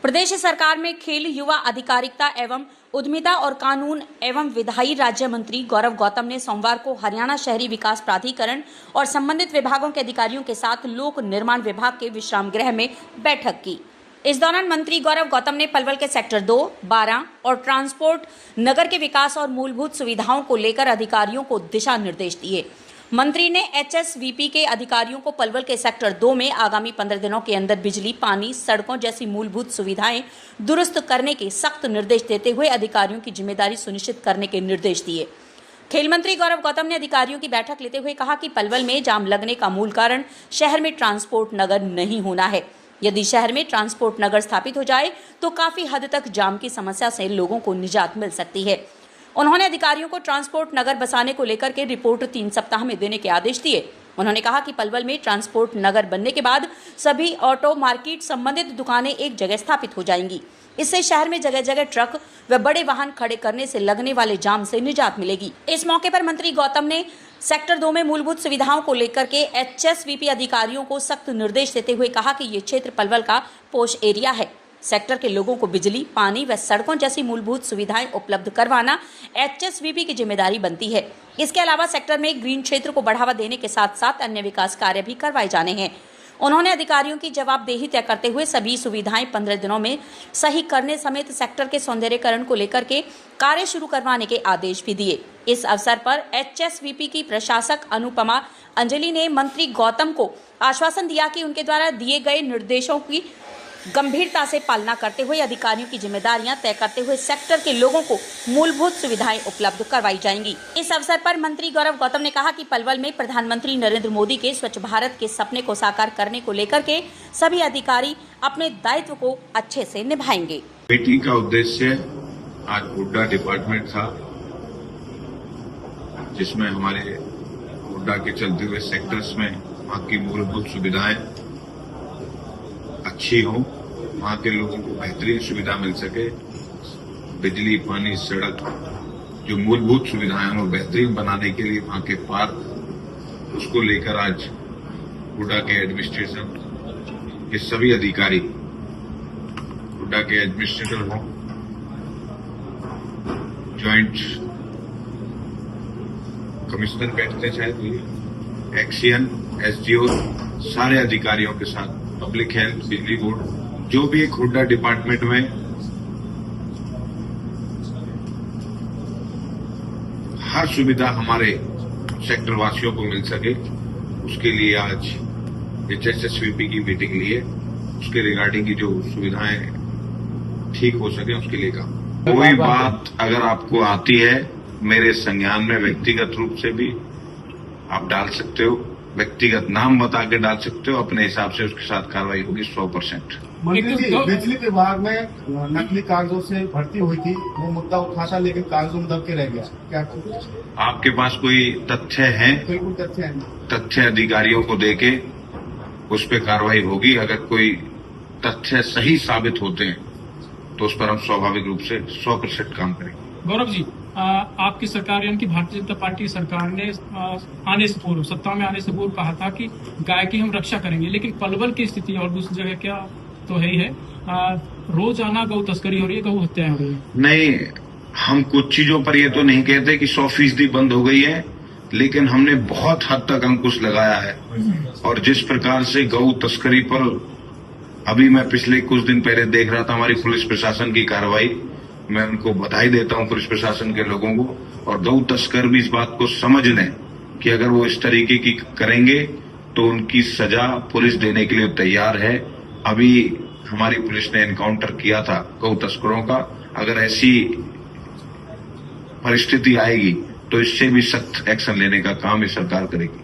प्रदेश सरकार में खेल, युवा अधिकारिता एवं उद्यमिता और कानून एवं विधायी राज्य मंत्री गौरव गौतम ने सोमवार को हरियाणा शहरी विकास प्राधिकरण और संबंधित विभागों के अधिकारियों के साथ लोक निर्माण विभाग के विश्राम गृह में बैठक की। इस दौरान मंत्री गौरव गौतम ने पलवल के सेक्टर 2, 12 और ट्रांसपोर्ट नगर के विकास और मूलभूत सुविधाओं को लेकर अधिकारियों को दिशा निर्देश दिए। मंत्री ने HSVP के अधिकारियों को पलवल के सेक्टर 2 में आगामी 15 दिनों के अंदर बिजली, पानी, सड़कों जैसी मूलभूत सुविधाएं दुरुस्त करने के सख्त निर्देश देते हुए अधिकारियों की जिम्मेदारी सुनिश्चित करने के निर्देश दिए। खेल मंत्री गौरव गौतम ने अधिकारियों की बैठक लेते हुए कहा कि पलवल में जाम लगने का मूल कारण शहर में ट्रांसपोर्ट नगर नहीं होना है। यदि शहर में ट्रांसपोर्ट नगर स्थापित हो जाए तो काफी हद तक जाम की समस्या से लोगों को निजात मिल सकती है। उन्होंने अधिकारियों को ट्रांसपोर्ट नगर बसाने को लेकर के रिपोर्ट 3 सप्ताह में देने के आदेश दिए। उन्होंने कहा कि पलवल में ट्रांसपोर्ट नगर बनने के बाद सभी ऑटो मार्केट संबंधित दुकानें एक जगह स्थापित हो जाएंगी। इससे शहर में जगह जगह ट्रक व बड़े वाहन खड़े करने से लगने वाले जाम से निजात मिलेगी। इस मौके पर मंत्री गौतम ने सेक्टर 2 में मूलभूत सुविधाओं को लेकर के HSVP अधिकारियों को सख्त निर्देश देते हुए कहा कि ये क्षेत्र पलवल का पोश एरिया है। सेक्टर के लोगों को बिजली, पानी व सड़कों जैसी मूलभूत सुविधाएं उपलब्ध करवाना HSVP की जिम्मेदारी बनती है। इसके अलावा सेक्टर में ग्रीन क्षेत्र को बढ़ावा देने के साथ साथ अन्य विकास कार्य भी करवाए जाने हैं। उन्होंने अधिकारियों की जवाबदेही तय करते हुए सभी सुविधाएं 15 दिनों में सही करने समेत सेक्टर के सौंदर्यीकरण को लेकर के कार्य शुरू करवाने के आदेश भी दिए। इस अवसर पर HSVP की प्रशासक अनुपमा अंजलि ने मंत्री गौतम को आश्वासन दिया कि उनके द्वारा दिए गए निर्देशों की गंभीरता से पालना करते हुए अधिकारियों की जिम्मेदारियां तय करते हुए सेक्टर के लोगों को मूलभूत सुविधाएं उपलब्ध करवाई जाएंगी। इस अवसर पर मंत्री गौरव गौतम ने कहा कि पलवल में प्रधानमंत्री नरेंद्र मोदी के स्वच्छ भारत के सपने को साकार करने को लेकर के सभी अधिकारी अपने दायित्व को अच्छे से निभाएंगे। मीटिंग का उद्देश्य आज हुड्डा डिपार्टमेंट था, जिसमें हमारे हुड्डा के चलते हुए सेक्टर्स में वहाँ की मूलभूत सुविधाएं अच्छी हो, वहाँ के लोगों को बेहतरीन सुविधा मिल सके। बिजली, पानी, सड़क जो मूलभूत सुविधाएं हैं वो बेहतरीन बनाने के लिए वहाँ के पार्क, उसको लेकर आज हुड्डा के एडमिनिस्ट्रेशन के सभी अधिकारी, हुड्डा के एडमिनिस्ट्रेटर हों, ज्वाइंट कमिश्नर बैठते शायद, एक्सीएन, SDO, सारे अधिकारियों के साथ पब्लिक हेल्थ, बिजली बोर्ड, जो भी एक हुड्डा डिपार्टमेंट में हर सुविधा हमारे सेक्टर वासियों को मिल सके, उसके लिए आज HSVP की मीटिंग ली है। उसके रिगार्डिंग की जो सुविधाएं ठीक हो सके उसके लिए काम। कोई बात अगर आपको आती है मेरे संज्ञान में व्यक्तिगत रूप से भी आप डाल सकते हो, व्यक्तिगत नाम बता के डाल सकते हो, अपने हिसाब से उसके साथ कार्रवाई होगी 100%। मंत्री जी, बिजली विभाग में नकली कागजों से भर्ती हुई थी, वो मुद्दा उठा था लेकिन कागजों में दब के रह गया, क्या आपके पास कोई तथ्य है? बिल्कुल तथ्य है। तथ्य अधिकारियों को देके उस पर कार्रवाई होगी। अगर कोई तथ्य सही साबित होते हैं तो उस पर हम स्वाभाविक रूप से 100% काम करेंगे। गौरव जी, आपकी सरकार यानी कि भारतीय जनता पार्टी सरकार ने आने से पूर्व, सत्ता में आने से पूर्व कहा था कि गाय की हम रक्षा करेंगे, लेकिन पलवल की स्थिति और दूसरी जगह क्या तो है ही है, रोजाना गौ तस्करी हो रही है, गौ हत्याएं हो रही है। नहीं, हम कुछ चीजों पर ये तो नहीं कहते कि 100% बंद हो गई है, लेकिन हमने बहुत हद तक अंकुश लगाया है। और जिस प्रकार से गौ तस्करी पर अभी मैं पिछले कुछ दिन पहले देख रहा था हमारी पुलिस प्रशासन की कार्रवाई, मैं उनको बधाई देता हूं पुलिस प्रशासन के लोगों को। और गौ तस्कर भी इस बात को समझ लें कि अगर वो इस तरीके की करेंगे तो उनकी सजा पुलिस देने के लिए तैयार है। अभी हमारी पुलिस ने एनकाउंटर किया था गौ तस्करों का। अगर ऐसी परिस्थिति आएगी तो इससे भी सख्त एक्शन लेने का काम ये सरकार करेगी।